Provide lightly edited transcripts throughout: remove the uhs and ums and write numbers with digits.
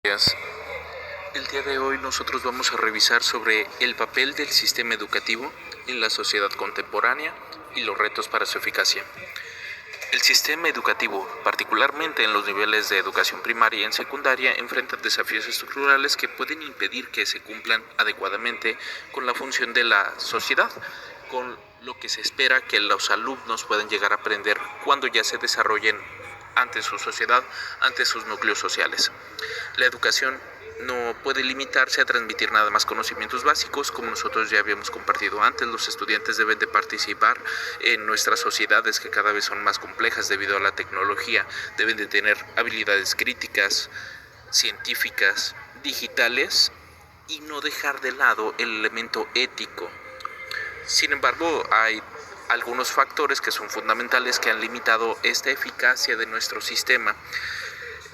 Días. El día de hoy nosotros vamos a revisar sobre el papel del sistema educativo en la sociedad contemporánea y los retos para su eficacia. El sistema educativo, particularmente en los niveles de educación primaria y en secundaria, enfrenta desafíos estructurales que pueden impedir que se cumplan adecuadamente con la función de la sociedad, con lo que se espera que los alumnos puedan llegar a aprender cuando ya se desarrollen ante su sociedad, ante sus núcleos sociales. La educación no puede limitarse a transmitir nada más conocimientos básicos, como nosotros ya habíamos compartido antes. Los estudiantes deben de participar en nuestras sociedades que cada vez son más complejas debido a la tecnología, deben de tener habilidades críticas, científicas, digitales y no dejar de lado el elemento ético. Sin embargo, hay algunos factores que son fundamentales que han limitado esta eficacia de nuestro sistema.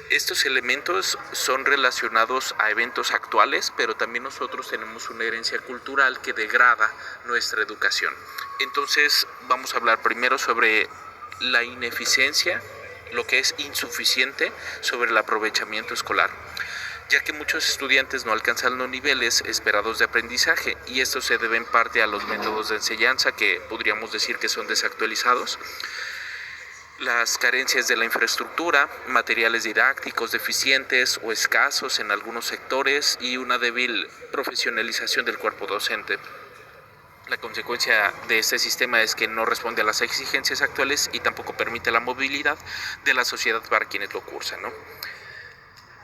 Estos elementos son relacionados a eventos actuales, pero también nosotros tenemos una herencia cultural que degrada nuestra educación. Entonces, vamos a hablar primero sobre la ineficiencia, lo que es insuficiente, sobre el aprovechamiento escolar, ya que muchos estudiantes no alcanzan los niveles esperados de aprendizaje, y esto se debe en parte a los métodos de enseñanza que podríamos decir que son desactualizados, las carencias de la infraestructura, materiales didácticos deficientes o escasos en algunos sectores y una débil profesionalización del cuerpo docente. La consecuencia de este sistema es que no responde a las exigencias actuales y tampoco permite la movilidad de la sociedad para quienes lo cursan, ¿no?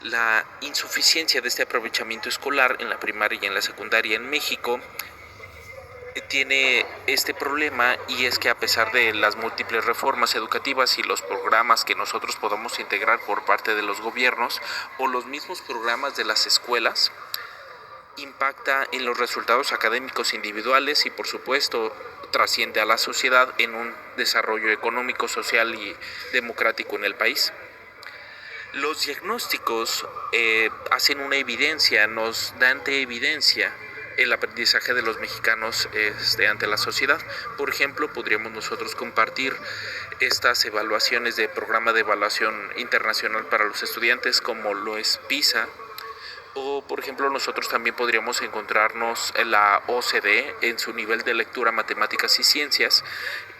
La insuficiencia de este aprovechamiento escolar en la primaria y en la secundaria en México tiene este problema, y es que a pesar de las múltiples reformas educativas y los programas que nosotros podamos integrar por parte de los gobiernos o los mismos programas de las escuelas, impacta en los resultados académicos individuales y por supuesto trasciende a la sociedad en un desarrollo económico, social y democrático en el país. Los diagnósticos hacen una evidencia, nos dan de evidencia el aprendizaje de los mexicanos ante la sociedad. Por ejemplo, podríamos nosotros compartir estas evaluaciones de programa de evaluación internacional para los estudiantes, como lo es PISA, o por ejemplo nosotros también podríamos encontrarnos en la OCDE en su nivel de lectura, matemáticas y ciencias,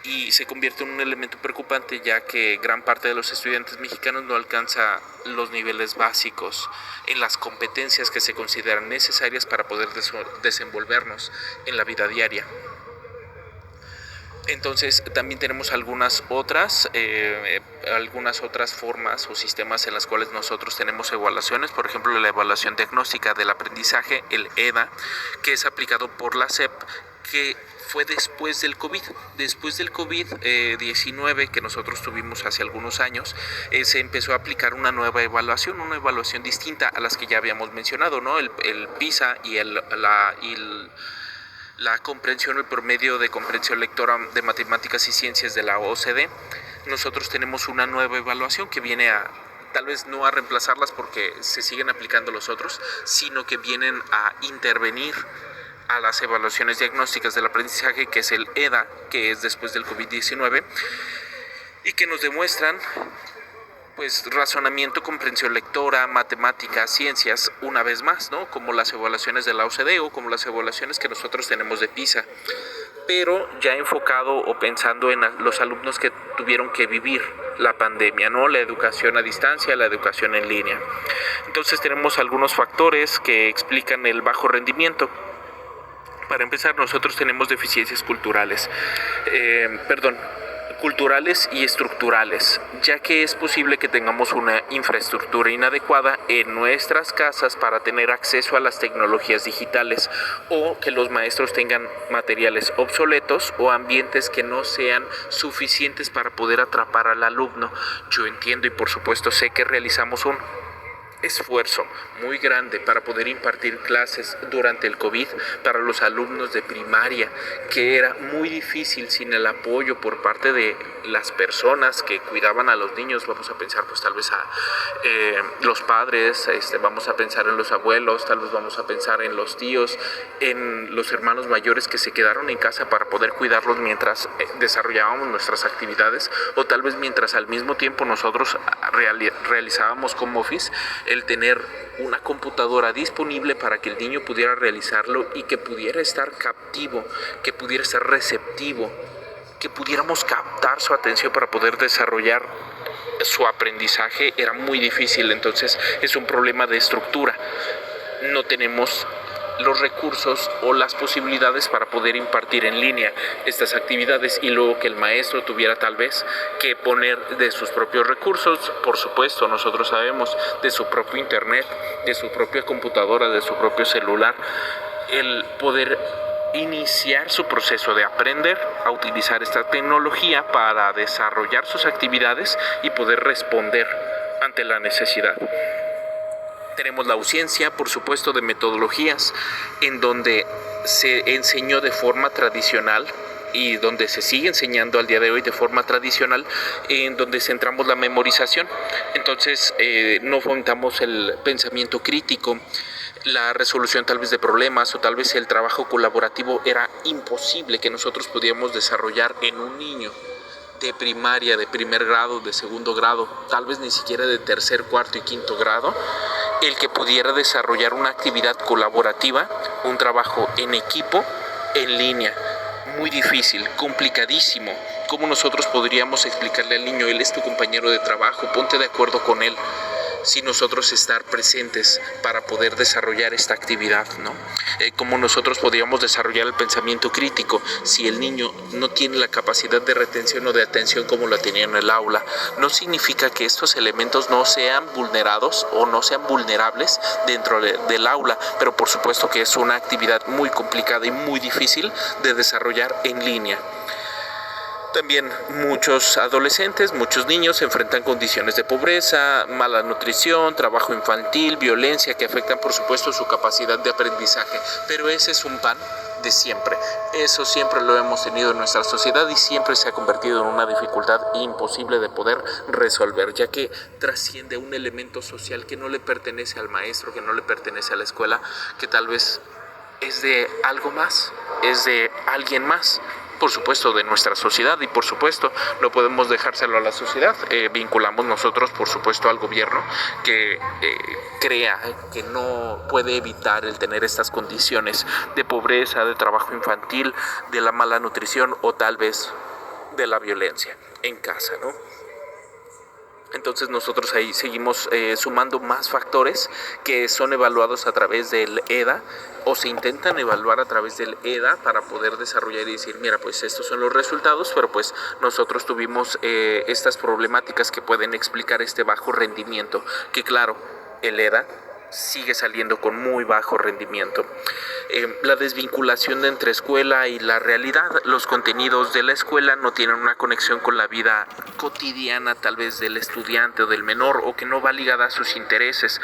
y se convierte en un elemento preocupante, ya que gran parte de los estudiantes mexicanos no alcanza los niveles básicos en las competencias que se consideran necesarias para poder desenvolvernos en la vida diaria. Entonces también tenemos algunas otras formas o sistemas en las cuales nosotros tenemos evaluaciones. Por ejemplo, la evaluación diagnóstica del aprendizaje, el EDA, que es aplicado por la SEP, que fue después del COVID. Después del COVID-19 que nosotros tuvimos hace algunos años, se empezó a aplicar una nueva evaluación, una evaluación distinta a las que ya habíamos mencionado, ¿no? El PISA y la comprensión, el promedio de comprensión lectora de matemáticas y ciencias de la OCDE. Nosotros tenemos una nueva evaluación que viene a, tal vez no a reemplazarlas porque se siguen aplicando los otros, sino que vienen a intervenir a las evaluaciones diagnósticas del aprendizaje, que es el EDA, que es después del COVID-19, y que nos demuestran pues razonamiento, comprensión lectora, matemáticas, ciencias, una vez más, ¿no? Como las evaluaciones de la OCDE o como las evaluaciones que nosotros tenemos de PISA, pero ya enfocado o pensando en los alumnos que tuvieron que vivir la pandemia, ¿no? La educación a distancia, la educación en línea. Entonces tenemos algunos factores que explican el bajo rendimiento. Para empezar, nosotros tenemos deficiencias culturales y estructurales, ya que es posible que tengamos una infraestructura inadecuada en nuestras casas para tener acceso a las tecnologías digitales, o que los maestros tengan materiales obsoletos o ambientes que no sean suficientes para poder atrapar al alumno. Yo entiendo y por supuesto sé que realizamos un esfuerzo muy grande para poder impartir clases durante el COVID para los alumnos de primaria, que era muy difícil sin el apoyo por parte de las personas que cuidaban a los niños. Vamos a pensar pues tal vez a los padres, vamos a pensar en los abuelos, tal vez vamos a pensar en los tíos, en los hermanos mayores que se quedaron en casa para poder cuidarlos mientras desarrollábamos nuestras actividades, o tal vez mientras al mismo tiempo nosotros realizábamos home office. el tener una computadora disponible para que el niño pudiera realizarlo y que pudiera estar captivo, que pudiera estar receptivo, que pudiéramos captar su atención para poder desarrollar su aprendizaje, era muy difícil. Entonces es un problema de estructura. No tenemos los recursos o las posibilidades para poder impartir en línea estas actividades, y luego que el maestro tuviera tal vez que poner de sus propios recursos, por supuesto, nosotros sabemos, de su propio internet, de su propia computadora, de su propio celular, el poder iniciar su proceso de aprender a utilizar esta tecnología para desarrollar sus actividades y poder responder ante la necesidad. Tenemos la ausencia, por supuesto, de metodologías en donde se enseñó de forma tradicional y donde se sigue enseñando al día de hoy de forma tradicional, en donde centramos la memorización. Entonces no fomentamos el pensamiento crítico, la resolución tal vez de problemas, o tal vez el trabajo colaborativo era imposible que nosotros pudiéramos desarrollar en un niño de primaria, de primer grado, de segundo grado, tal vez ni siquiera de tercer, cuarto y quinto grado, el que pudiera desarrollar una actividad colaborativa, un trabajo en equipo, en línea. Muy difícil, complicadísimo. ¿Cómo nosotros podríamos explicarle al niño, él es tu compañero de trabajo, ponte de acuerdo con él? Si nosotros estar presentes para poder desarrollar esta actividad, ¿no? Como nosotros podríamos desarrollar el pensamiento crítico si el niño no tiene la capacidad de retención o de atención como la tenía en el aula. No significa que estos elementos no sean vulnerados o no sean vulnerables dentro del aula, pero por supuesto que es una actividad muy complicada y muy difícil de desarrollar en línea. También muchos adolescentes, muchos niños se enfrentan condiciones de pobreza, mala nutrición, trabajo infantil, violencia, que afectan por supuesto su capacidad de aprendizaje. Pero ese es un pan de siempre. Eso siempre lo hemos tenido en nuestra sociedad y siempre se ha convertido en una dificultad imposible de poder resolver, ya que trasciende un elemento social que no le pertenece al maestro, que no le pertenece a la escuela, que tal vez es de algo más, es de alguien más. Por supuesto de nuestra sociedad, y por supuesto no podemos dejárselo a la sociedad. Vinculamos nosotros por supuesto al gobierno que crea que no puede evitar el tener estas condiciones de pobreza, de trabajo infantil, de la mala nutrición o tal vez de la violencia en casa, ¿no? Entonces nosotros ahí seguimos sumando más factores que son evaluados a través del EDA, o se intentan evaluar a través del EDA para poder desarrollar y decir, mira, pues estos son los resultados, pero pues nosotros tuvimos estas problemáticas que pueden explicar este bajo rendimiento, que claro, el EDA sigue saliendo con muy bajo rendimiento. La desvinculación de entre escuela y la realidad. Los contenidos de la escuela no tienen una conexión con la vida cotidiana tal vez del estudiante o del menor, o que no va ligada a sus intereses.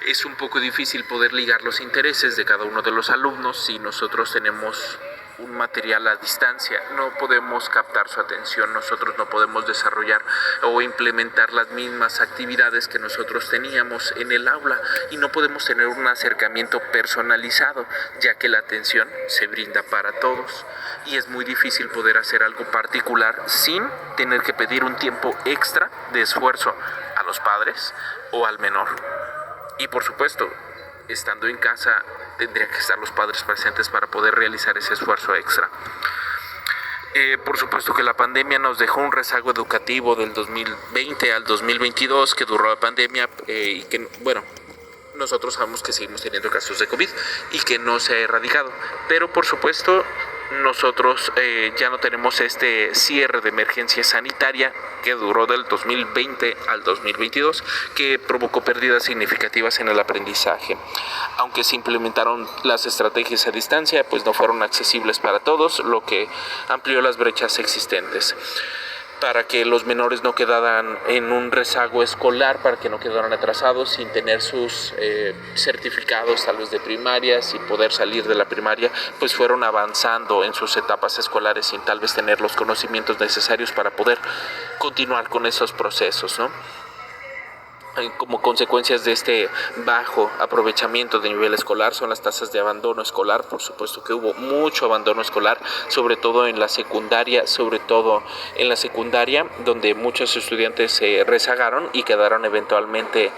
Es un poco difícil poder ligar los intereses de cada uno de los alumnos si nosotros tenemos un material a distancia. No podemos captar su atención, nosotros no podemos desarrollar o implementar las mismas actividades que nosotros teníamos en el aula, y no podemos tener un acercamiento personalizado, ya que la atención se brinda para todos y es muy difícil poder hacer algo particular sin tener que pedir un tiempo extra de esfuerzo a los padres o al menor. Y por supuesto, estando en casa tendrían que estar los padres presentes para poder realizar ese esfuerzo extra. Por supuesto que la pandemia nos dejó un rezago educativo del 2020 al 2022 que duró la pandemia, y que, bueno, nosotros sabemos que seguimos teniendo casos de COVID y que no se ha erradicado, pero por supuesto nosotros ya no tenemos este cierre de emergencia sanitaria que duró del 2020 al 2022, que provocó pérdidas significativas en el aprendizaje. Aunque se implementaron las estrategias a distancia, pues no fueron accesibles para todos, lo que amplió las brechas existentes. Para que los menores no quedaran en un rezago escolar, para que no quedaran atrasados sin tener sus certificados tal vez de primaria, sin poder salir de la primaria, pues fueron avanzando en sus etapas escolares sin tal vez tener los conocimientos necesarios para poder continuar con esos procesos, ¿no? Como consecuencias de este bajo aprovechamiento de nivel escolar son las tasas de abandono escolar. Por supuesto que hubo mucho abandono escolar, sobre todo en la secundaria, donde muchos estudiantes se rezagaron y quedaron eventualmente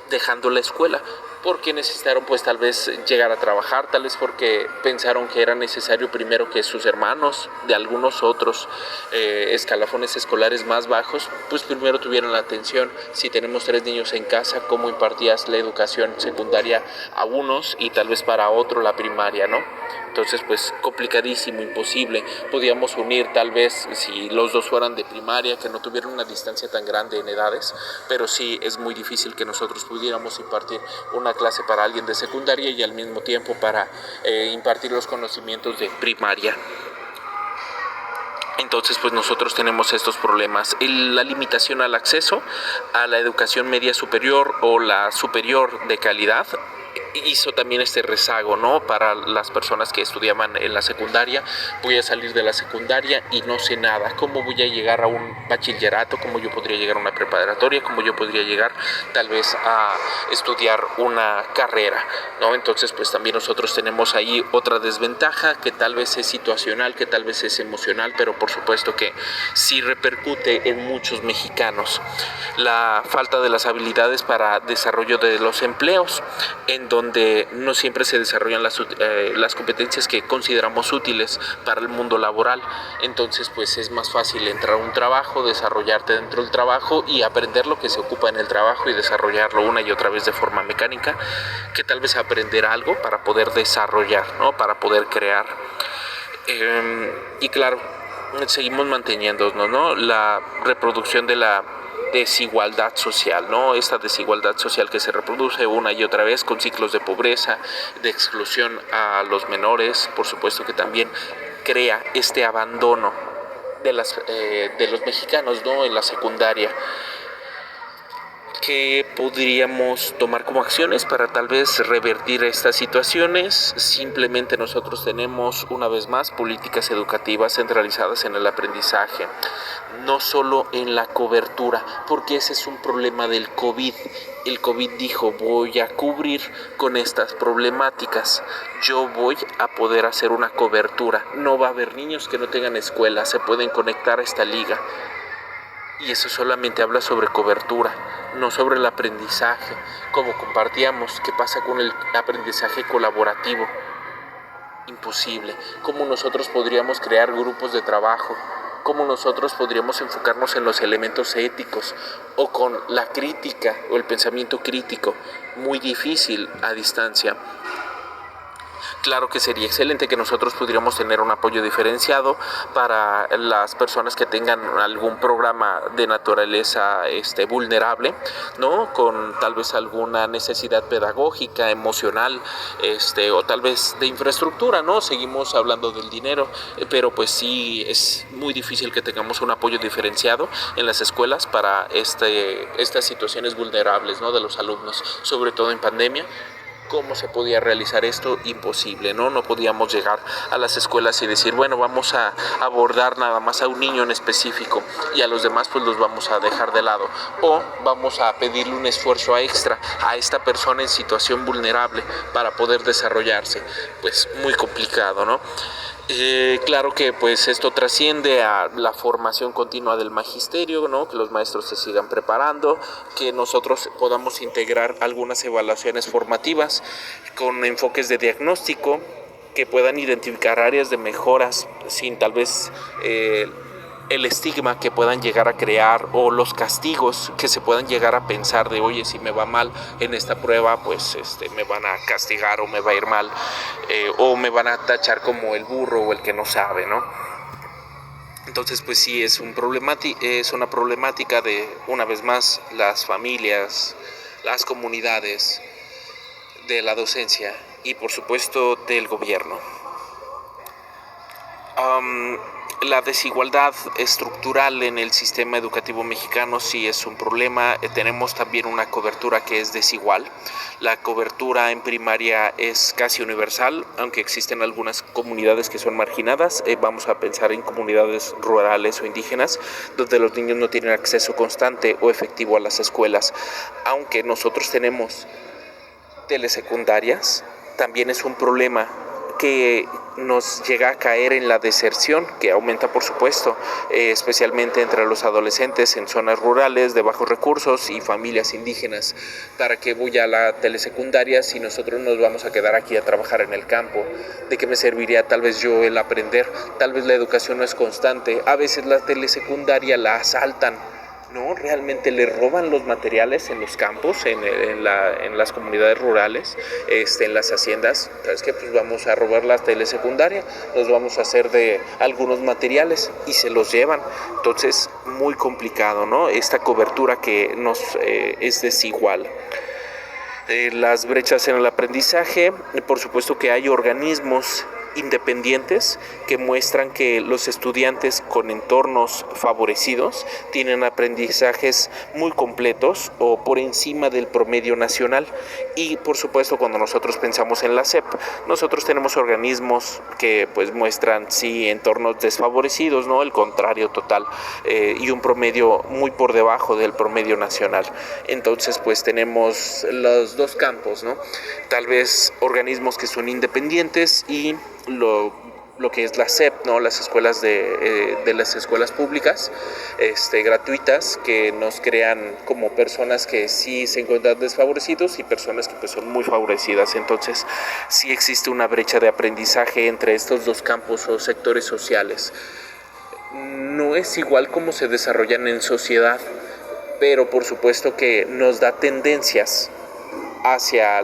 dejando la escuela, porque necesitaron pues tal vez llegar a trabajar, tal vez porque pensaron que era necesario primero que sus hermanos de algunos otros escalafones escolares más bajos pues primero tuvieran la atención. Si tenemos 3 niños en casa, ¿cómo impartías la educación secundaria a unos y tal vez para otro la primaria, no? Entonces pues complicadísimo, imposible. Podíamos unir tal vez si los dos fueran de primaria, que no tuvieran una distancia tan grande en edades, pero sí es muy difícil que nosotros pudiéramos impartir una clase para alguien de secundaria y al mismo tiempo para impartir los conocimientos de primaria. Entonces pues nosotros tenemos estos problemas. La limitación al acceso a la educación media superior o la superior de calidad hizo también este rezago, ¿no? Para las personas que estudiaban en la secundaria. Voy a salir de la secundaria y no sé nada. ¿Cómo voy a llegar a un bachillerato? ¿Cómo yo podría llegar a una preparatoria? ¿Cómo yo podría llegar tal vez a estudiar una carrera, ¿no? Entonces pues también nosotros tenemos ahí otra desventaja que tal vez es situacional, que tal vez es emocional, pero por supuesto que sí repercute en muchos mexicanos. La falta de las habilidades para desarrollo de los empleos, en donde no siempre se desarrollan las competencias que consideramos útiles para el mundo laboral. Entonces pues es más fácil entrar a un trabajo, desarrollarte dentro del trabajo y aprender lo que se ocupa en el trabajo y desarrollarlo una y otra vez de forma mecánica, que tal vez aprender algo para poder desarrollar, ¿no? Para poder crear. Y claro, seguimos manteniéndonos, ¿no? La reproducción de la desigualdad social, ¿no? Esta desigualdad social que se reproduce una y otra vez con ciclos de pobreza, de exclusión a los menores, por supuesto que también crea este abandono de los mexicanos, ¿no? En la secundaria. ¿Qué podríamos tomar como acciones para tal vez revertir estas situaciones? Simplemente nosotros tenemos una vez más políticas educativas centralizadas en el aprendizaje, no solo en la cobertura, porque ese es un problema del COVID. El COVID dijo, voy a cubrir con estas problemáticas, yo voy a poder hacer una cobertura, no va a haber niños que no tengan escuela, se pueden conectar a esta liga. Y eso solamente habla sobre cobertura, no sobre el aprendizaje, como compartíamos. ¿Qué pasa con el aprendizaje colaborativo? Imposible. ¿Cómo nosotros podríamos crear grupos de trabajo? ¿Cómo nosotros podríamos enfocarnos en los elementos éticos o con la crítica o el pensamiento crítico? Muy difícil a distancia. Claro que sería excelente que nosotros pudiéramos tener un apoyo diferenciado para las personas que tengan algún programa de naturaleza vulnerable, ¿no? Con tal vez alguna necesidad pedagógica, emocional, o tal vez de infraestructura, ¿no? Seguimos hablando del dinero, pero pues sí es muy difícil que tengamos un apoyo diferenciado en las escuelas para estas situaciones vulnerables, ¿no? De los alumnos, sobre todo en pandemia. ¿Cómo se podía realizar esto? Imposible, ¿no? No podíamos llegar a las escuelas y decir, bueno, vamos a abordar nada más a un niño en específico y a los demás pues los vamos a dejar de lado. O vamos a pedirle un esfuerzo extra a esta persona en situación vulnerable para poder desarrollarse. Pues muy complicado, ¿no? Claro que pues esto trasciende a la formación continua del magisterio, ¿no? Que los maestros se sigan preparando, que nosotros podamos integrar algunas evaluaciones formativas con enfoques de diagnóstico que puedan identificar áreas de mejoras sin tal vez el estigma que puedan llegar a crear o los castigos que se puedan llegar a pensar de, oye, si me va mal en esta prueba, pues me van a castigar o me va a ir mal, o me van a tachar como el burro o el que no sabe, ¿no? Entonces pues sí, es una problemática de, una vez más, las familias, las comunidades, de la docencia y por supuesto del gobierno. La desigualdad estructural en el sistema educativo mexicano sí es un problema. Tenemos también una cobertura que es desigual. La cobertura en primaria es casi universal, aunque existen algunas comunidades que son marginadas. Vamos a pensar en comunidades rurales o indígenas, donde los niños no tienen acceso constante o efectivo a las escuelas. Aunque nosotros tenemos telesecundarias, también es un problema que nos llega a caer en la deserción, que aumenta por supuesto, especialmente entre los adolescentes en zonas rurales de bajos recursos y familias indígenas. ¿Para qué voy a la telesecundaria si nosotros nos vamos a quedar aquí a trabajar en el campo? ¿De qué me serviría tal vez yo el aprender? Tal vez la educación no es constante. A veces la telesecundaria la asaltan, ¿no? Realmente le roban los materiales en los campos, en las comunidades rurales, en las haciendas. ¿Sabes qué? Pues vamos a robar la telesecundaria, nos vamos a hacer de algunos materiales y se los llevan. Entonces, muy complicado, ¿no? Esta cobertura que nos es desigual. Las brechas en el aprendizaje, por supuesto que hay organismos independientes que muestran que los estudiantes con entornos favorecidos tienen aprendizajes muy completos o por encima del promedio nacional. Y por supuesto, cuando nosotros pensamos en la SEP, nosotros tenemos organismos que pues muestran sí entornos desfavorecidos, ¿no? El contrario total, y un promedio muy por debajo del promedio nacional. Entonces pues tenemos los dos campos, ¿no? Tal vez organismos que son independientes y lo que es la SEP, ¿no? Las escuelas de las escuelas públicas gratuitas, que nos crean como personas que sí se encuentran desfavorecidos y personas que pues son muy favorecidas. Entonces sí existe una brecha de aprendizaje entre estos dos campos o sectores sociales. No es igual como se desarrollan en sociedad, pero por supuesto que nos da tendencias hacia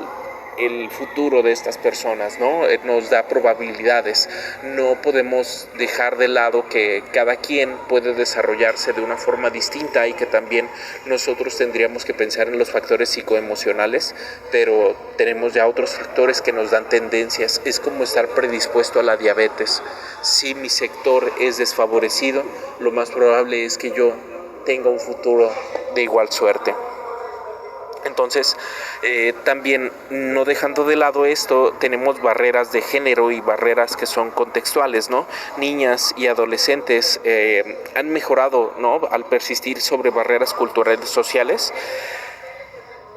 el futuro de estas personas, ¿no? Nos da probabilidades. No podemos dejar de lado que cada quien puede desarrollarse de una forma distinta y que también nosotros tendríamos que pensar en los factores psicoemocionales, pero tenemos ya otros factores que nos dan tendencias. Es como estar predispuesto a la diabetes. Si mi sector es desfavorecido, lo más probable es que yo tenga un futuro de igual suerte. Entonces, también no dejando de lado esto, tenemos barreras de género y barreras que son contextuales, ¿no? Niñas y adolescentes han mejorado, ¿no? Al persistir sobre barreras culturales sociales,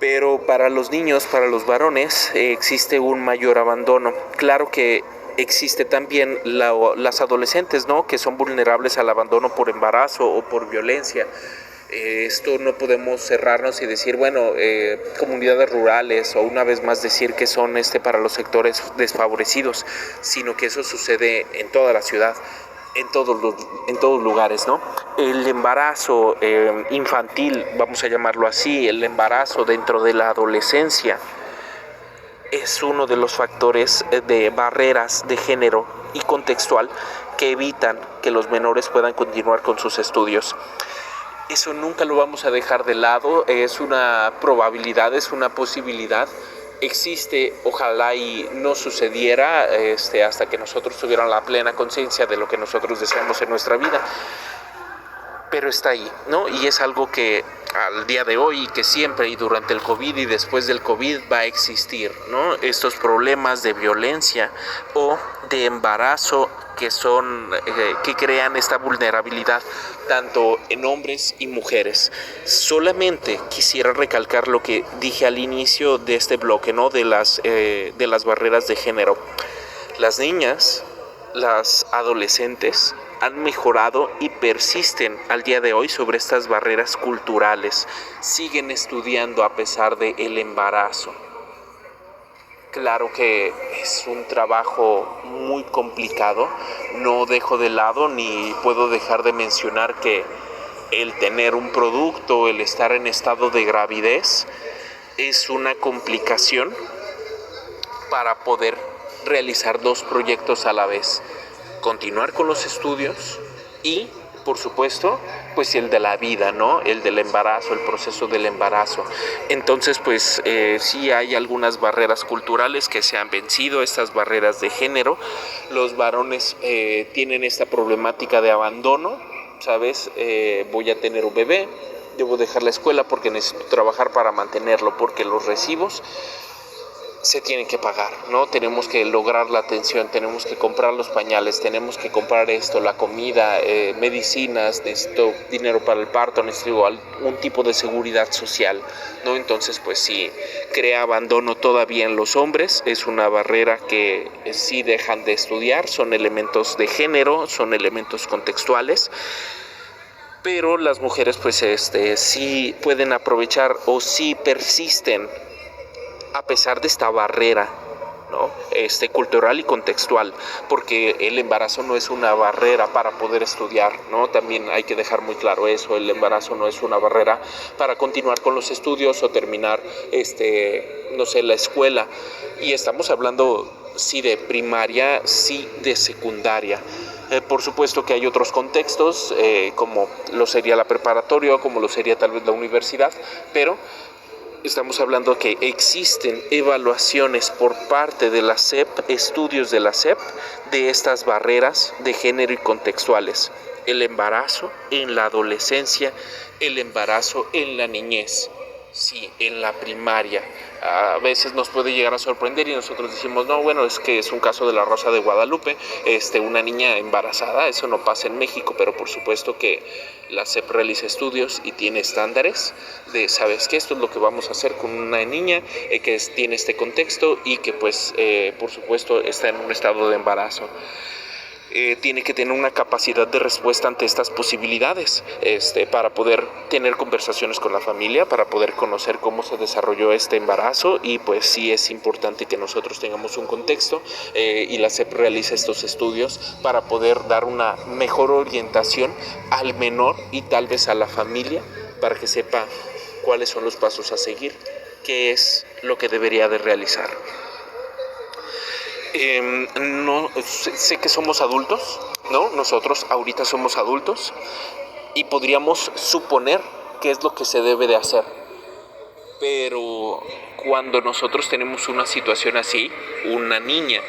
pero para los niños, para los varones, existe un mayor abandono. Claro que existe también las adolescentes, ¿no? Que son vulnerables al abandono por embarazo o por violencia. Esto no podemos cerrarnos y decir, bueno, comunidades rurales, o una vez más decir que son para los sectores desfavorecidos, sino que eso sucede en toda la ciudad, en todos lugares, ¿no? El embarazo infantil, vamos a llamarlo así, el embarazo dentro de la adolescencia, es uno de los factores de barreras de género y contextual que evitan que los menores puedan continuar con sus estudios. Eso nunca lo vamos a dejar de lado, es una probabilidad, es una posibilidad, existe, ojalá y no sucediera hasta que nosotros tuviéramos la plena conciencia de lo que nosotros deseamos en nuestra vida, pero está ahí, ¿no? Y es algo que al día de hoy, que siempre y durante el COVID y después del COVID va a existir, ¿no? Estos problemas de violencia o de embarazo que crean esta vulnerabilidad tanto en hombres y mujeres. Solamente quisiera recalcar lo que dije al inicio de este bloque, ¿no? De las barreras de género. Las niñas, las adolescentes han mejorado y persisten al día de hoy sobre estas barreras culturales. Siguen estudiando a pesar del embarazo. Claro que es un trabajo muy complicado. No dejo de lado ni puedo dejar de mencionar que el tener un producto, el estar en estado de gravidez, es una complicación para poder realizar dos proyectos a la vez. Continuar con los estudios y, por supuesto, pues el de la vida, ¿no? El del embarazo, el proceso del embarazo. Entonces, pues sí hay algunas barreras culturales que se han vencido, estas barreras de género. Los varones tienen esta problemática de abandono, ¿sabes? Voy a tener un bebé, debo dejar la escuela porque necesito trabajar para mantenerlo, porque los recibos se tienen que pagar, ¿no? Tenemos que lograr la atención, tenemos que comprar los pañales, tenemos que comprar esto, la comida, medicinas, necesito dinero para el parto, necesito algún tipo de seguridad social, ¿no? Entonces, pues sí, crea abandono todavía en los hombres, es una barrera que sí dejan de estudiar, son elementos de género, son elementos contextuales, pero las mujeres pues sí pueden aprovechar o sí persisten a pesar de esta barrera, ¿no? Cultural y contextual, porque el embarazo no es una barrera para poder estudiar, ¿no? También hay que dejar muy claro eso, el embarazo no es una barrera para continuar con los estudios o terminar, no sé, la escuela. Y estamos hablando, sí, de primaria, sí, de secundaria. Por supuesto que hay otros contextos, como lo sería la preparatoria, como lo sería tal vez la universidad, pero estamos hablando que existen evaluaciones por parte de la SEP, estudios de la SEP, de estas barreras de género y contextuales. El embarazo en la adolescencia, el embarazo en la niñez, sí, en la primaria. A veces nos puede llegar a sorprender y nosotros decimos, no, bueno, es que es un caso de la Rosa de Guadalupe, una niña embarazada, eso no pasa en México, pero por supuesto que la SEP realiza estudios y tiene estándares de, ¿sabes qué? Esto es lo que vamos a hacer con una niña que tiene este contexto y que pues, por supuesto, está en un estado de embarazo. Tiene que tener una capacidad de respuesta ante estas posibilidades, para poder tener conversaciones con la familia, para poder conocer cómo se desarrolló este embarazo, y pues sí es importante que nosotros tengamos un contexto y la SEP realiza estos estudios para poder dar una mejor orientación al menor y tal vez a la familia, para que sepa cuáles son los pasos a seguir, qué es lo que debería de realizar. No sé que somos adultos, ¿no? Nosotros ahorita somos adultos y podríamos suponer qué es lo que se debe de hacer. Pero cuando nosotros tenemos una situación así, una niña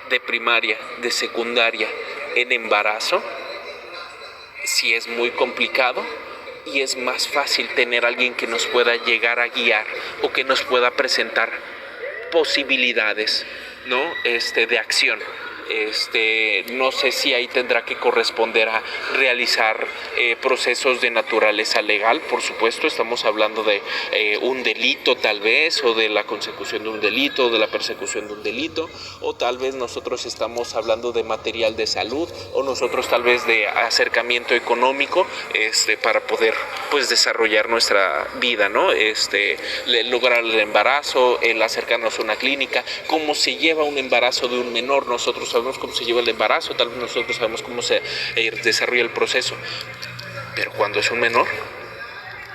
de primaria, de secundaria, en embarazo, sí es muy complicado y es más fácil tener a alguien que nos pueda llegar a guiar o que nos pueda presentar posibilidades, ¿no? De acción. No sé si ahí tendrá que corresponder a realizar procesos de naturaleza legal, por supuesto, estamos hablando de un delito tal vez, o de la consecución de un delito, o de la persecución de un delito, o tal vez nosotros estamos hablando de material de salud, o nosotros tal vez de acercamiento económico, para poder pues desarrollar nuestra vida, ¿no? Lograr el embarazo, el acercarnos a una clínica, cómo se lleva un embarazo de un menor. Nosotros sabemos cómo se lleva el embarazo, tal vez nosotros sabemos cómo se desarrolla el proceso, pero cuando es un menor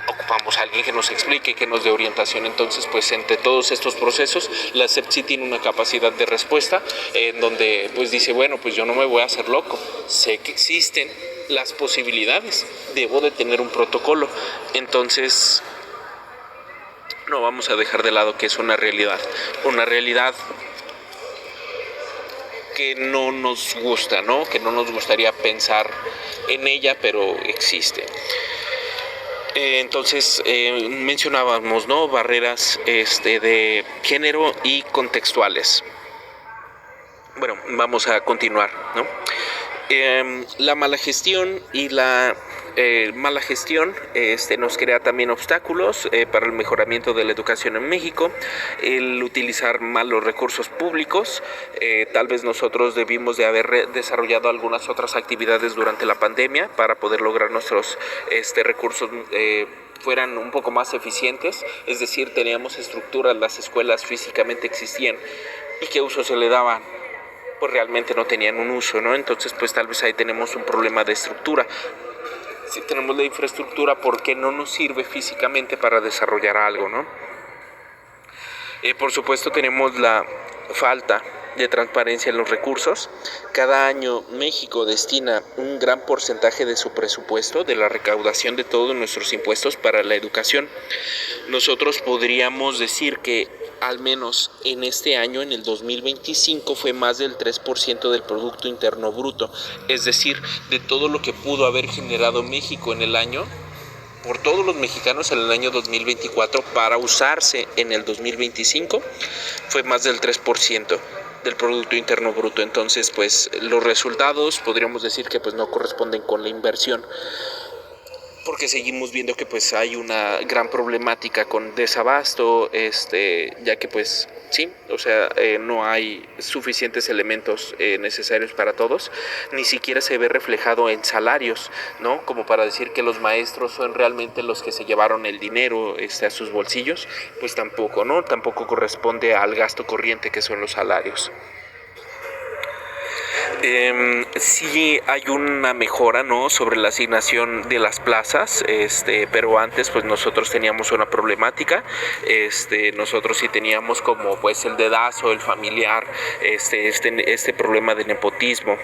ocupamos a alguien que nos explique, que nos dé orientación. Entonces pues entre todos estos procesos la SEP sí tiene una capacidad de respuesta en donde pues dice, bueno, pues yo no me voy a hacer loco, sé que existen las posibilidades, debo de tener un protocolo. Entonces no vamos a dejar de lado que es una realidad que no nos gusta, ¿no? Que no nos gustaría pensar en ella, pero existe. Entonces mencionábamos, ¿no? Barreras de género y contextuales. Bueno, vamos a continuar, ¿no? La mala gestión y la mala gestión nos crea también obstáculos para el mejoramiento de la educación en México, el utilizar mal los recursos públicos. Tal vez nosotros debimos de haber desarrollado algunas otras actividades durante la pandemia para poder lograr nuestros recursos fueran un poco más eficientes, es decir, teníamos estructuras, las escuelas físicamente existían, y qué uso se le daba, pues realmente no tenían un uso, ¿no? Entonces pues tal vez ahí tenemos un problema de estructura. Si tenemos la infraestructura, ¿por qué no nos sirve físicamente para desarrollar algo, ¿no? Por supuesto tenemos la falta de transparencia en los recursos. Cada año México destina un gran porcentaje de su presupuesto, de la recaudación de todos nuestros impuestos, para la educación. Nosotros podríamos decir que al menos en este año, en el 2025, fue más del 3% del Producto Interno Bruto. Es decir, de todo lo que pudo haber generado México en el año, por todos los mexicanos en el año 2024 para usarse en el 2025 fue más del 3% del Producto Interno Bruto. Entonces, pues los resultados podríamos decir que pues no corresponden con la inversión, porque seguimos viendo que pues hay una gran problemática con desabasto, ya que pues sí, o sea, no hay suficientes elementos necesarios para todos, ni siquiera se ve reflejado en salarios, ¿no? Como para decir que los maestros son realmente los que se llevaron el dinero a sus bolsillos, pues tampoco, ¿no? Tampoco corresponde al gasto corriente que son los salarios. Sí hay una mejora, ¿no?, sobre la asignación de las plazas, pero antes pues nosotros teníamos una problemática, nosotros sí teníamos como pues el dedazo, el familiar, este problema de nepotismo.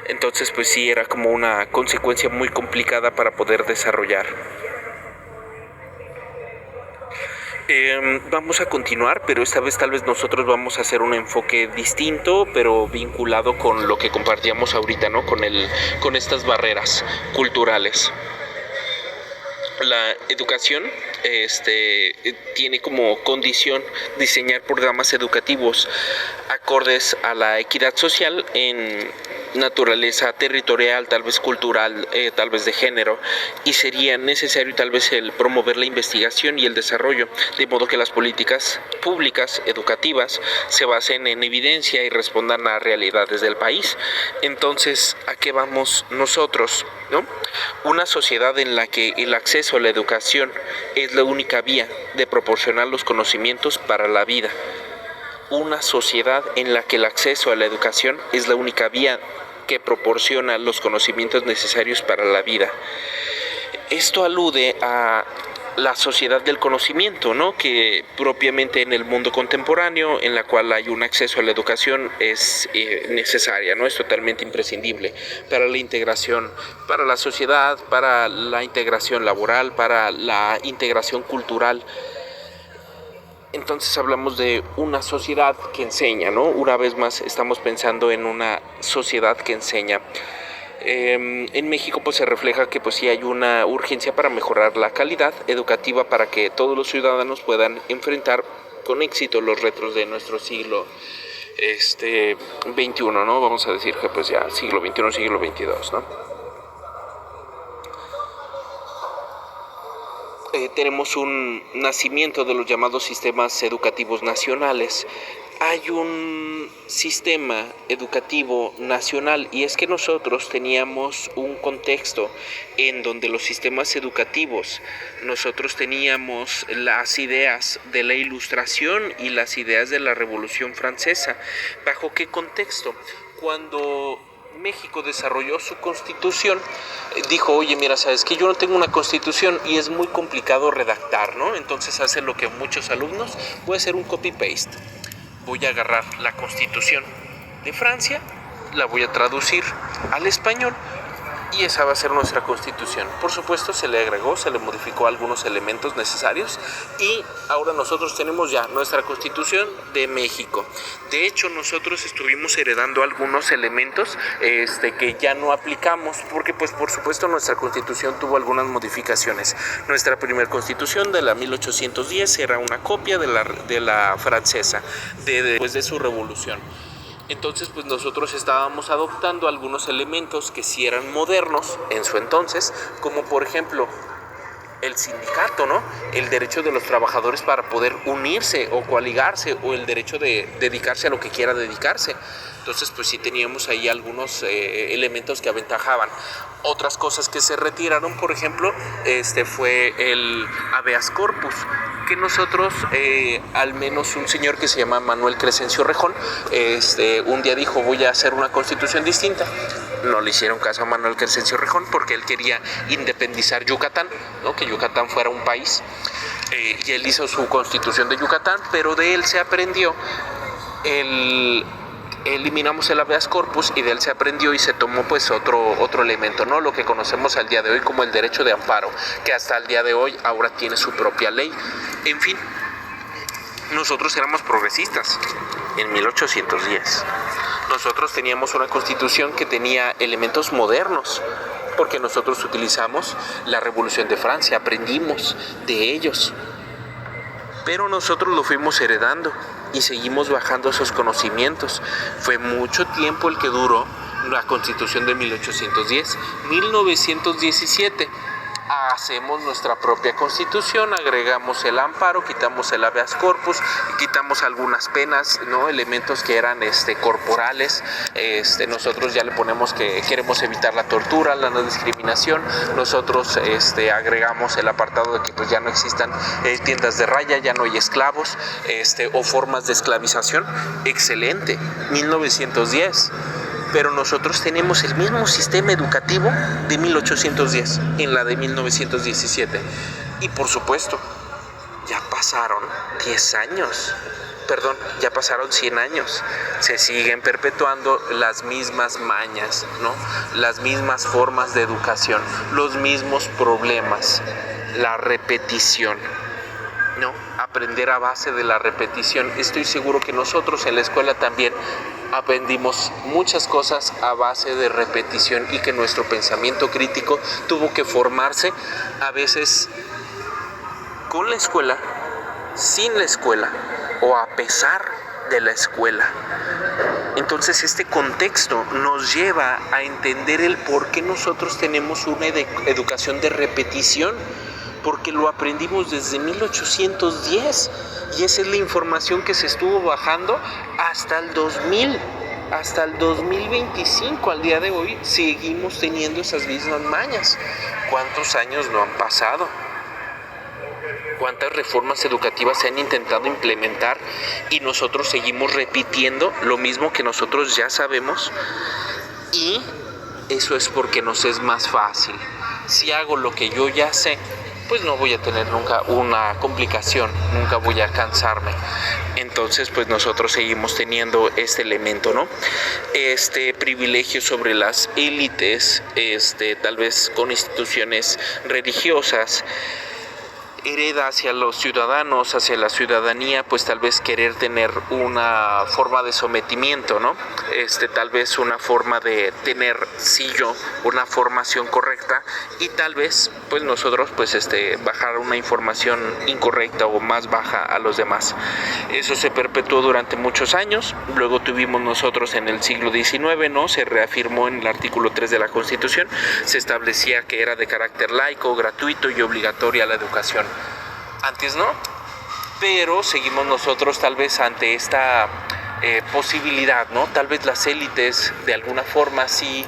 Entonces pues sí era como una consecuencia muy complicada para poder desarrollar. Vamos a continuar, pero esta vez tal vez nosotros vamos a hacer un enfoque distinto, pero vinculado con lo que compartíamos ahorita, ¿no? Con estas barreras culturales. La educación tiene como condición diseñar programas educativos acordes a la equidad social en naturaleza territorial, tal vez cultural, tal vez de género, y sería necesario tal vez el promover la investigación y el desarrollo, de modo que las políticas públicas educativas se basen en evidencia y respondan a realidades del país. Entonces, ¿a qué vamos nosotros, no? Una sociedad en la que el acceso a la educación es la única vía de proporcionar los conocimientos para la vida. Una sociedad en la que el acceso a la educación es la única vía que proporciona los conocimientos necesarios para la vida. Esto alude a la sociedad del conocimiento, ¿no?, que propiamente en el mundo contemporáneo, en la cual hay un acceso a la educación, es necesaria, ¿no?, es totalmente imprescindible para la integración, para la sociedad, para la integración laboral, para la integración cultural. Entonces hablamos de una sociedad que enseña, ¿no? Una vez más estamos pensando en una sociedad que enseña. En México pues se refleja que pues sí hay una urgencia para mejorar la calidad educativa para que todos los ciudadanos puedan enfrentar con éxito los retos de nuestro siglo XXI, ¿no? Vamos a decir que pues ya siglo XXI, siglo XXII, ¿no? Tenemos un nacimiento de los llamados sistemas educativos nacionales. Hay un sistema educativo nacional, y es que nosotros teníamos un contexto en donde los sistemas educativos, nosotros teníamos las ideas de la Ilustración y las ideas de la Revolución Francesa. ¿Bajo qué contexto? Cuando México desarrolló su constitución, dijo, oye, mira, sabes que yo no tengo una constitución y es muy complicado redactar, ¿no? Entonces hace lo que muchos alumnos, voy a hacer un copy-paste. Voy a agarrar la constitución de Francia, la voy a traducir al español y esa va a ser nuestra constitución. Por supuesto, se le agregó, se le modificó algunos elementos necesarios y ahora nosotros tenemos ya nuestra constitución de México. De hecho, nosotros estuvimos heredando algunos elementos que ya no aplicamos porque, pues, por supuesto, nuestra constitución tuvo algunas modificaciones. Nuestra primera constitución de la 1810 era una copia de la francesa, después de su revolución. Entonces, pues nosotros estábamos adoptando algunos elementos que sí eran modernos en su entonces, como por ejemplo el sindicato, ¿no? El derecho de los trabajadores para poder unirse o coaligarse, o el derecho de dedicarse a lo que quiera dedicarse. Entonces, pues sí teníamos ahí algunos elementos que aventajaban. Otras cosas que se retiraron, por ejemplo, fue el habeas corpus, que nosotros, al menos un señor que se llama Manuel Crescencio Rejón, un día dijo, voy a hacer una constitución distinta. No le hicieron caso a Manuel Crescencio Rejón porque él quería independizar Yucatán, ¿no?, que Yucatán fuera un país, y él hizo su constitución de Yucatán, pero de él se aprendió eliminamos el habeas corpus y de él se aprendió y se tomó pues otro elemento, ¿no?, lo que conocemos al día de hoy como el derecho de amparo, que hasta el día de hoy ahora tiene su propia ley. En fin, nosotros éramos progresistas en 1810. Nosotros teníamos una constitución que tenía elementos modernos, porque nosotros utilizamos la Revolución de Francia, aprendimos de ellos. Pero nosotros lo fuimos heredando y seguimos bajando esos conocimientos. Fue mucho tiempo el que duró la Constitución de 1810. 1917 hacemos nuestra propia Constitución, agregamos el amparo, quitamos el habeas corpus, quitamos algunas penas, ¿no? Elementos que eran corporales. Nosotros ya le ponemos que queremos evitar la tortura, la no discriminación. Nosotros agregamos el apartado de que pues ya no existan tiendas de raya, ya no hay esclavos, o formas de esclavización. Excelente, 1910. Pero nosotros tenemos el mismo sistema educativo de 1810 en la de 1917. Y por supuesto, ya pasaron 10 años. Ya pasaron 100 años. Se siguen perpetuando las mismas mañas, ¿no? Las mismas formas de educación, los mismos problemas, la repetición, ¿no? Aprender a base de la repetición. Estoy seguro que nosotros en la escuela también aprendimos muchas cosas a base de repetición y que nuestro pensamiento crítico tuvo que formarse a veces con la escuela, sin la escuela o a pesar de la escuela. Entonces este contexto nos lleva a entender el por qué nosotros tenemos una educación de repetición, porque lo aprendimos desde 1810 y esa es la información que se estuvo bajando hasta el 2000, hasta el 2025. Al día de hoy seguimos teniendo esas mismas mañas. ¿Cuántos años no han pasado? ¿Cuántas reformas educativas se han intentado implementar y nosotros seguimos repitiendo lo mismo que nosotros ya sabemos? Y eso es porque nos es más fácil. Si hago lo que yo ya sé, pues no voy a tener nunca una complicación, nunca voy a cansarme. Entonces, pues nosotros seguimos teniendo este elemento, ¿no? Este privilegio sobre las élites, tal vez con instituciones religiosas, hereda hacia los ciudadanos, hacia la ciudadanía, pues tal vez querer tener una forma de sometimiento, ¿no? Tal vez una forma de tener, sí yo, una formación correcta y tal vez, pues nosotros, pues bajar una información incorrecta o más baja a los demás. Eso se perpetuó durante muchos años, luego tuvimos nosotros en el siglo XIX, ¿no? Se reafirmó en el artículo 3 de la Constitución, se establecía que era de carácter laico, gratuito y obligatoria la educación. Antes no, pero seguimos nosotros tal vez ante esta posibilidad, ¿no? Tal vez las élites de alguna forma sí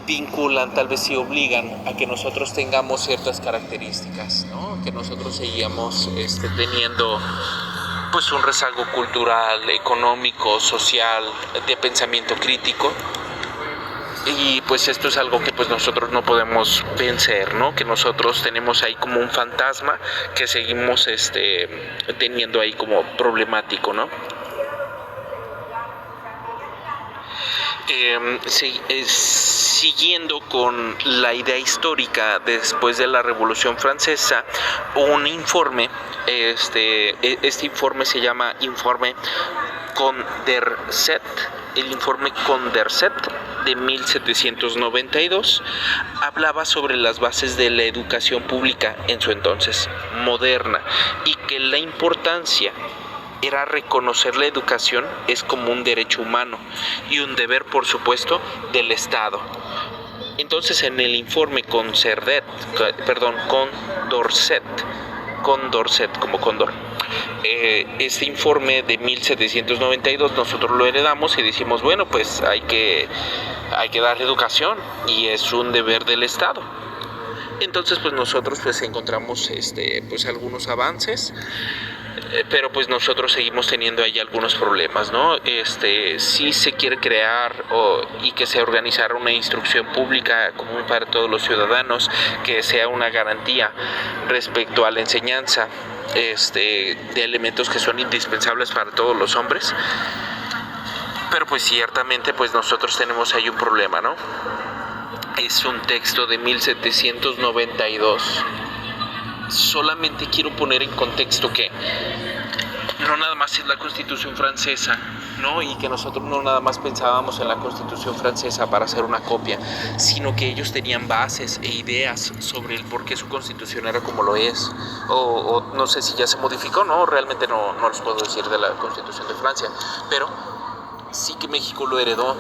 vinculan, tal vez sí obligan a que nosotros tengamos ciertas características, ¿no? Que nosotros seguíamos teniendo pues un rezago cultural, económico, social, de pensamiento crítico. Y pues esto es algo que pues nosotros no podemos vencer, ¿no? Que nosotros tenemos ahí como un fantasma que seguimos teniendo ahí como problemático, ¿no? Siguiendo con la idea histórica después de la Revolución Francesa, un informe, este informe se llama Informe Condorcet, el informe Condorcet de 1792 hablaba sobre las bases de la educación pública en su entonces moderna y que la importancia era reconocer la educación es como un derecho humano y un deber, por supuesto, del Estado. Entonces, en el informe Condorcet, como cóndor, este informe de 1792 nosotros lo heredamos y decimos, bueno, pues hay que dar educación y es un deber del Estado. Entonces, pues nosotros pues encontramos pues algunos avances, pero pues nosotros seguimos teniendo ahí algunos problemas, ¿no? Sí se quiere crear y que se organizara una instrucción pública común para todos los ciudadanos, que sea una garantía respecto a la enseñanza de elementos que son indispensables para todos los hombres. Pero pues ciertamente pues nosotros tenemos ahí un problema, ¿no? Es un texto de 1792. Solamente quiero poner en contexto que no nada más es la Constitución francesa, ¿no? Y que nosotros no nada más pensábamos en la Constitución francesa para hacer una copia, sino que ellos tenían bases e ideas sobre el por qué su Constitución era como lo es, o no sé si ya se modificó, ¿no? Realmente no les puedo decir de la Constitución de Francia, pero sí que México lo heredó,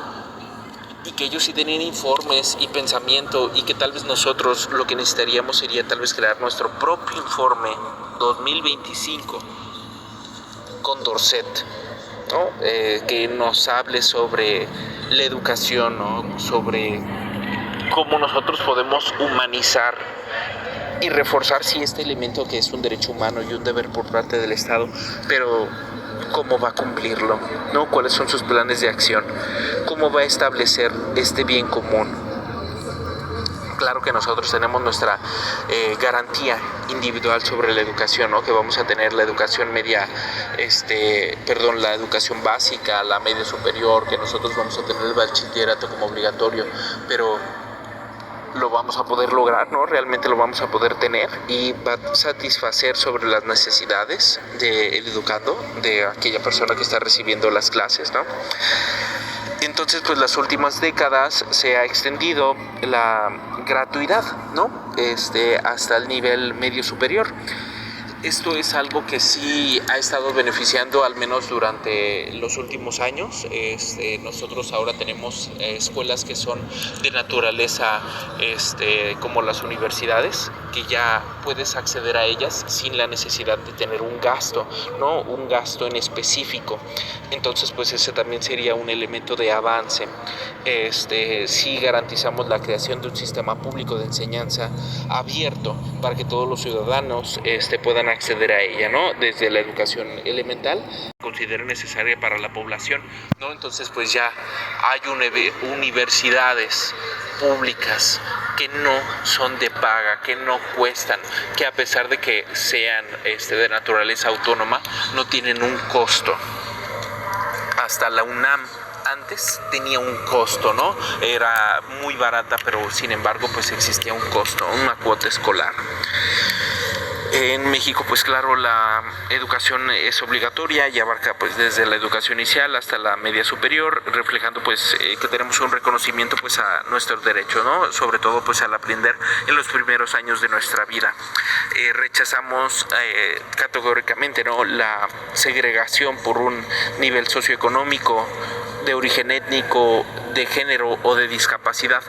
y que ellos sí tenían informes y pensamiento, y que tal vez nosotros lo que necesitaríamos sería tal vez crear nuestro propio informe 2025 con Dorset, ¿no? Que nos hable sobre la educación, ¿no? Sobre cómo nosotros podemos humanizar y reforzar sí este elemento que es un derecho humano y un deber por parte del Estado, pero cómo va a cumplirlo, ¿no? ¿Cuáles son sus planes de acción? ¿Cómo va a establecer este bien común? Claro que nosotros tenemos nuestra garantía individual sobre la educación, ¿no? Que vamos a tener la educación media, la educación básica, la media superior, que nosotros vamos a tener el bachillerato como obligatorio, pero lo vamos a poder lograr, ¿no? Realmente lo vamos a poder tener y va a satisfacer sobre las necesidades del educando, de aquella persona que está recibiendo las clases, ¿no? Entonces, pues las últimas décadas se ha extendido la gratuidad, ¿no? Hasta el nivel medio superior. Esto es algo que sí ha estado beneficiando al menos durante los últimos años. Nosotros ahora tenemos escuelas que son de naturaleza como las universidades, que ya puedes acceder a ellas sin la necesidad de tener un gasto, ¿no? Un gasto en específico. Entonces, pues ese también sería un elemento de avance. Sí garantizamos la creación de un sistema público de enseñanza abierto para que todos los ciudadanos puedan acceder a ella, ¿no? Desde la educación elemental considero necesaria para la población, ¿no? Entonces, pues ya hay universidades públicas que no son de paga, que no cuestan, que a pesar de que sean de naturaleza autónoma, no tienen un costo. Hasta la UNAM antes tenía un costo, ¿no? Era muy barata, pero sin embargo, pues existía un costo, una cuota escolar. En México, pues claro, la educación es obligatoria y abarca pues desde la educación inicial hasta la media superior, reflejando pues que tenemos un reconocimiento pues a nuestros derechos, ¿no? Sobre todo pues al aprender en los primeros años de nuestra vida. Rechazamos categóricamente, ¿no? La segregación por un nivel socioeconómico, de origen étnico, de género o de discapacidad.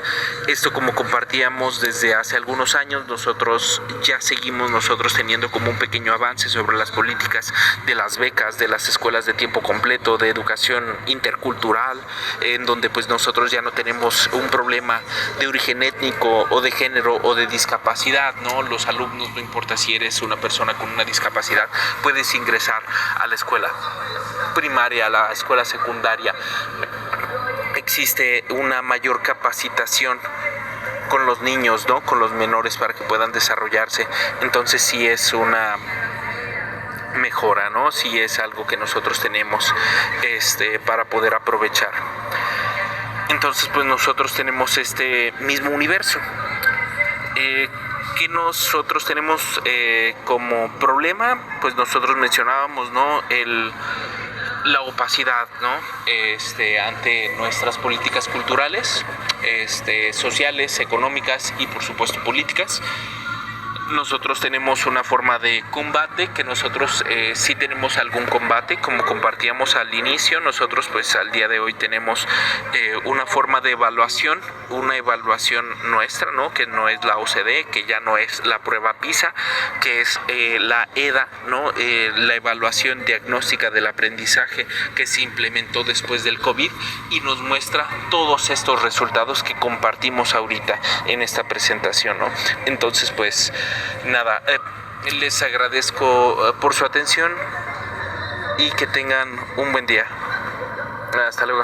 Esto, como compartíamos desde hace algunos años, nosotros seguimos teniendo como un pequeño avance sobre las políticas de las becas, de las escuelas de tiempo completo, de educación intercultural, en donde pues nosotros ya no tenemos un problema de origen étnico o de género o de discapacidad, ¿no? Los alumnos, no importa si eres una persona con una discapacidad, puedes ingresar a la escuela primaria, a la escuela secundaria. Existe una mayor capacitación con los niños, ¿no? Con los menores para que puedan desarrollarse. Entonces sí es una mejora, ¿no? Sí es algo que nosotros tenemos para poder aprovechar. Entonces pues nosotros tenemos este mismo universo. ¿Qué nosotros tenemos como problema? Pues nosotros mencionábamos, ¿no? La opacidad, ¿no? Ante nuestras políticas culturales, sociales, económicas y por supuesto políticas. Nosotros tenemos una forma de combate, que nosotros sí tenemos algún combate, como compartíamos al inicio. Nosotros pues al día de hoy tenemos una forma de evaluación, una evaluación nuestra, ¿no? Que no es la OCDE, que ya no es la prueba PISA, que es la EDA, ¿no? La evaluación diagnóstica del aprendizaje, que se implementó después del COVID y nos muestra todos estos resultados que compartimos ahorita en esta presentación, ¿no? Entonces pues nada, les agradezco por su atención y que tengan un buen día. Hasta luego.